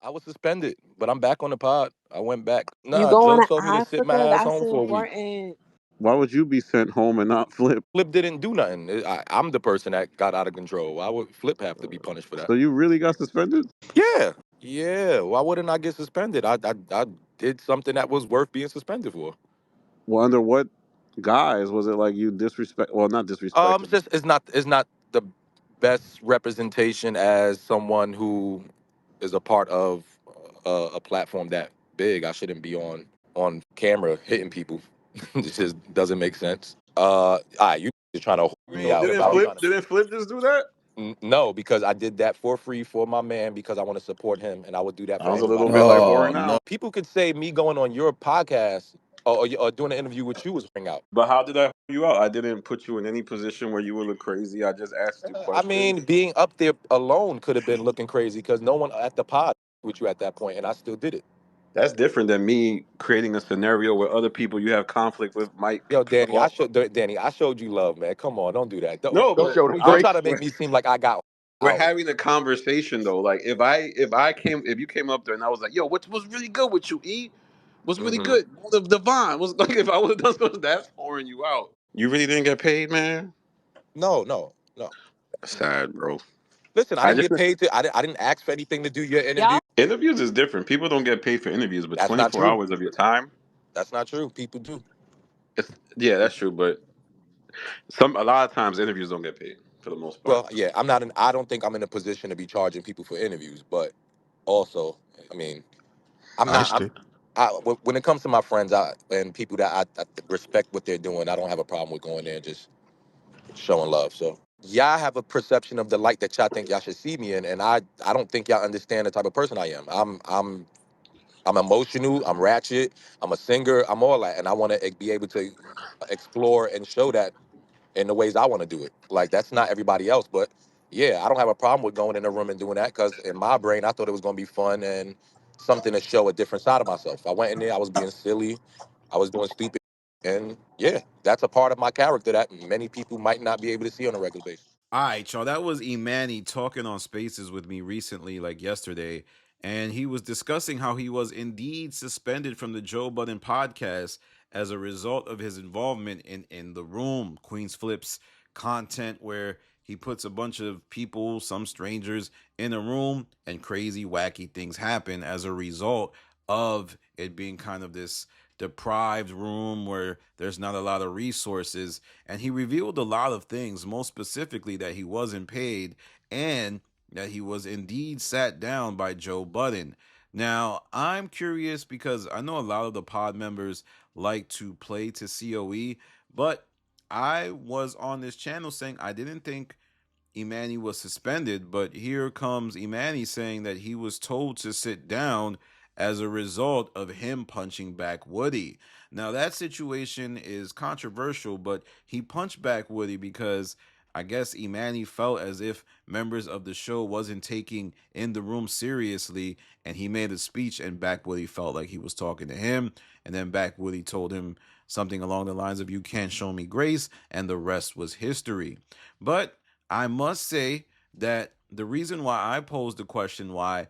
I was suspended, but I'm back on the pod. I went back. You Nah, going Joe to told me to sit my Africa? ass That's home for a week. important. Why would you be sent home and not Flip? Flip didn't do nothing. I'm the person that got out of control. Why would Flip have to be punished for that? So you really got suspended? Yeah, yeah. Why wouldn't I get suspended? I did something that was worth being suspended for. Well, under what guise? Was it like you disrespect? Well, not disrespected. It's not the best representation as someone who is a part of a platform that big. I shouldn't be on camera hitting people. It just doesn't make sense. All right, you're trying to hold me So out. If didn't I was Flip? trying to, Didn't Flip just do that? no, because I did that for free for my man because I want to support him, and I would do that for Sounds a little anybody bit else. like Oh whoring no. out. People could say me going on your podcast or doing an interview with you was bring out. But how did I hold you out? I didn't put you in any position where you would look crazy. I just asked you I questions. mean, being up there alone could have been looking crazy because no one at the pod with you at that point, and I still did it. That's different than me creating a scenario where other people you have conflict with might Yo, show up. Danny, I showed you love, man. Come on, don't do that. Don't No, He don't, but showed a don't I'm, great try to make me seem like I got we're out. having a conversation though. Like if you came up there and I was like, yo, what was really good with you, E? What's really Hmm. good? The Divine was like if I would have done something that's pouring you out. You really didn't get paid, man? No, no, no. Sad, bro. Listen, I I didn't just get paid to. I didn't ask for anything to do your interview. Y'all interviews is different. People don't get paid for interviews, but That's not 24 true. hours of your time. That's not true. People do. It's yeah, that's true, but a lot of times interviews don't get paid for the most part. Well, yeah, I'm not. I don't think I'm in a position to be charging people for interviews, but also, I mean, I'm not. I'm. understood. When it comes to my friends and people that I respect what they're doing, I don't have a problem with going there and just showing love. So y'all have a perception of the light that y'all think y'all should see me in, and I don't think y'all understand the type of person I am. I'm emotional. I'm ratchet. I'm a singer. I'm all that, and I want to be able to explore and show that in the ways I want to do it. Like that's not everybody else, but yeah, I don't have a problem with going in a room and doing that because in my brain I thought it was gonna be fun and something to show a different side of myself. I went in there, I was being silly, I was doing stupid, and yeah, that's a part of my character that many people might not be able to see on a regular basis. All right, y'all. That was Emanny talking on Spaces with me recently, like yesterday, and he was discussing how he was indeed suspended from the Joe Budden podcast as a result of his involvement in the room, Queenzflips content, where he puts a bunch of people, some strangers, in a room, and crazy, wacky things happen as a result of it being kind of this deprived room where there's not a lot of resources. And he revealed a lot of things, most specifically that he wasn't paid and that he was indeed sat down by Joe Budden. Now, I'm curious because I know a lot of the pod members like to play to COE, but I was on this channel saying I didn't think Immani was suspended, but here comes Immani saying that he was told to sit down as a result of him punching back Woody. Now, that situation is controversial, but he punched back Woody because I guess Immani felt as if members of the show wasn't taking in the room seriously, and he made a speech, and back Woody felt like he was talking to him, and then back Woody told him something along the lines of, "You can't show me grace," and the rest was history. But I must say that the reason why I posed the question, why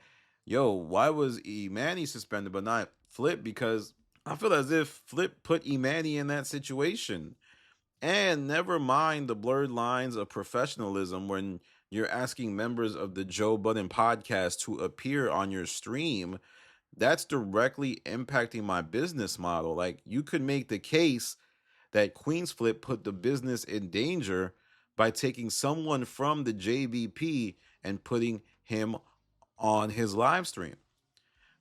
was Emanny suspended but not Flip? Because I feel as if Flip put Emanny in that situation. And never mind the blurred lines of professionalism when you're asking members of the Joe Budden podcast to appear on your stream. That's directly impacting my business model. Like, you could make the case that Queenzflip put the business in danger by taking someone from the JBP and putting him on his live stream.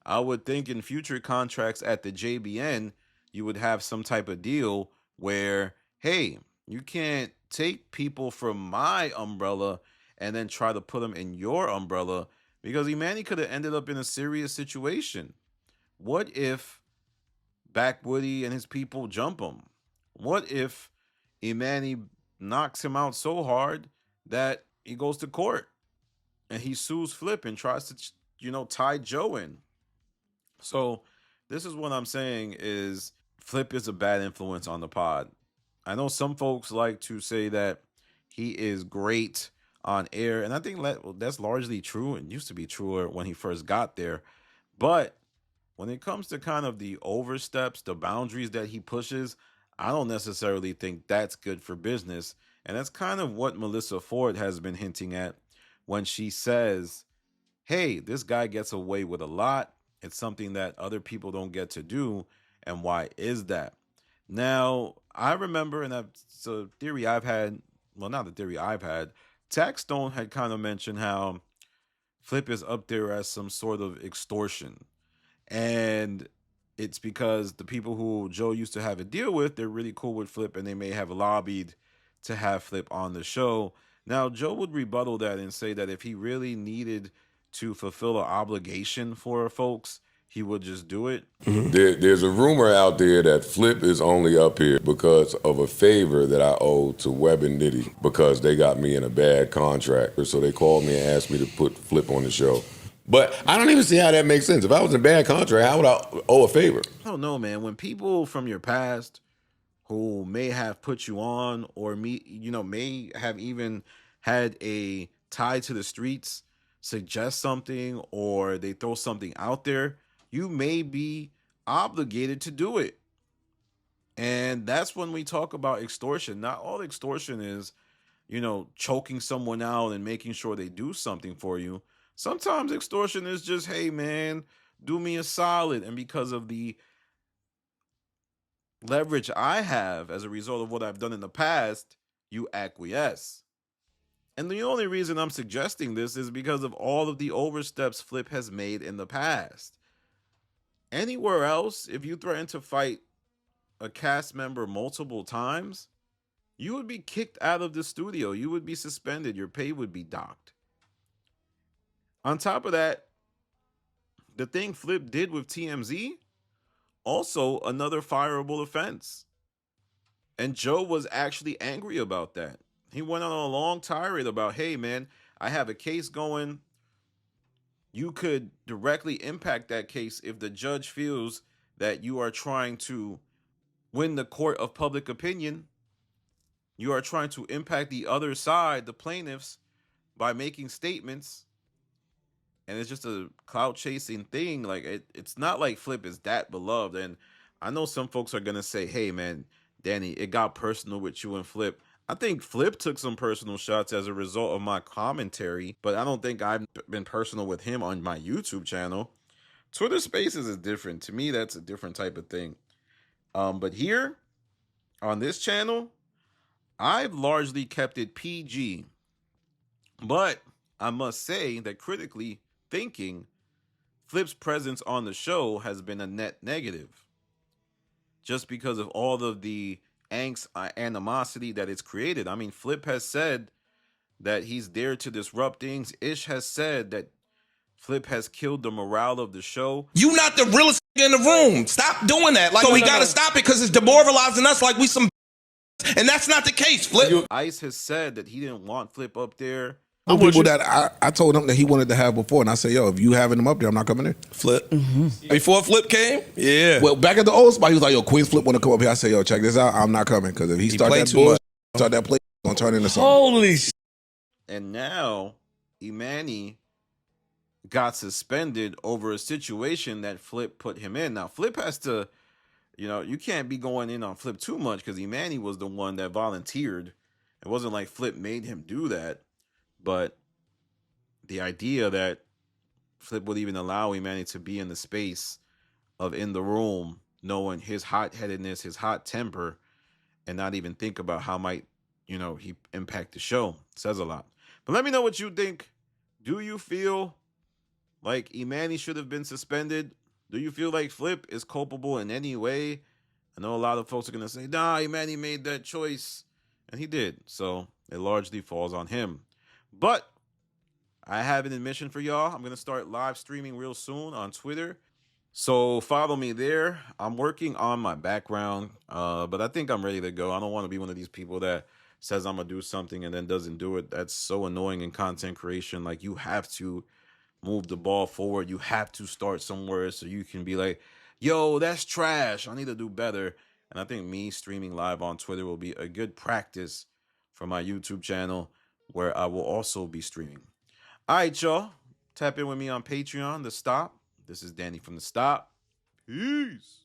I would think in future contracts at the JBN, you would have some type of deal where, hey, you can't take people from my umbrella and then try to put them in your umbrella, because Emanny could have ended up in a serious situation. What if Backwoody and his people jump him? What if Immani knocks him out so hard that he goes to court and he sues Flip and tries to, tie Joe in? So this is what I'm saying is Flip is a bad influence on the pod. I know some folks like to say that he is great on air, and I think that's largely true. It used to be truer when he first got there. But when it comes to kind of the oversteps, the boundaries that he pushes, I don't necessarily think that's good for business. And that's kind of what Melissa Ford has been hinting at when she says, hey, this guy gets away with a lot. It's something that other people don't get to do. And why is that? Now, I remember, and that's a theory I've had. Well, not the theory I've had. Taxstone had kind of mentioned how Flip is up there as some sort of extortion. And it's because the people who Joe used to have a deal with, they're really cool with Flip and they may have lobbied to have Flip on the show. Now, Joe would rebuttal that and say that if he really needed to fulfill an obligation for folks, he would just do it. There's a rumor out there that Flip is only up here because of a favor that I owe to Webb and Nitty because they got me in a bad contract. So they called me and asked me to put Flip on the show. But I don't even see how that makes sense. If I was in a bad contract, how would I owe a favor? I don't know, man. When people from your past who may have put you on or may have even had a tie to the streets suggest something or they throw something out there, you may be obligated to do it. And that's when we talk about extortion. Not all extortion is, choking someone out and making sure they do something for you. Sometimes extortion is just, hey, man, do me a solid. And because of the leverage I have as a result of what I've done in the past, you acquiesce. And the only reason I'm suggesting this is because of all of the oversteps Flip has made in the past. Anywhere else, if you threaten to fight a cast member multiple times, you would be kicked out of the studio. You would be suspended. Your pay would be docked. On top of that, the thing Flip did with TMZ, also another fireable offense. And Joe was actually angry about that. He went on a long tirade about, hey, man, I have a case going. You could directly impact that case if the judge feels that you are trying to win the court of public opinion. You are trying to impact the other side, the plaintiffs, by making statements. And it's just a clout chasing thing. Like it's not like Flip is that beloved. And I know some folks are gonna say, hey man, Danny, it got personal with you and Flip. I think Flip took some personal shots as a result of my commentary, but I don't think I've been personal with him on my YouTube channel. Twitter Spaces is different. To me, that's a different type of thing. But here on this channel, I've largely kept it PG. But I must say that critically thinking, Flip's presence on the show has been a net negative. Just because of all of the angst, animosity that it's created. I mean, Flip has said that he's there to disrupt things. Ish has said that Flip has killed the morale of the show. You not the realest in the room. Stop doing that. Like, so we gotta stop it because it's demoralizing us like we some, and that's not the case, Flip. Ice has said that he didn't want Flip up there. People that I told him that he wanted to have before, and I said, yo, if you having him up there, I'm not coming there. Flip. Before Flip came? Yeah. Well, back at the old spot, he was like, yo, Queenzflips want to come up here. I said, yo, check this out. I'm not coming, because if he start that bullshit, start that play, it's going to turn into something. Holy shit. And now, Immani got suspended over a situation that Flip put him in. Now, Flip has to, you can't be going in on Flip too much because Immani was the one that volunteered. It wasn't like Flip made him do that. But the idea that Flip would even allow Immani to be in the space of in the room, knowing his hot-headedness, his hot temper, and not even think about how might, he impact the show, says a lot. But let me know what you think. Do you feel like Immani should have been suspended? Do you feel like Flip is culpable in any way? I know a lot of folks are going to say, nah, Immani made that choice. And he did. So it largely falls on him. But I have an admission for y'all. I'm going to start live streaming real soon on Twitter. So follow me there. I'm working on my background, but I think I'm ready to go. I don't want to be one of these people that says I'm going to do something and then doesn't do it. That's so annoying in content creation. Like, you have to move the ball forward. You have to start somewhere so you can be like, yo, that's trash. I need to do better. And I think me streaming live on Twitter will be a good practice for my YouTube channel, where I will also be streaming. All right, y'all. Tap in with me on Patreon to stop. This is Danny from The Stop. Peace.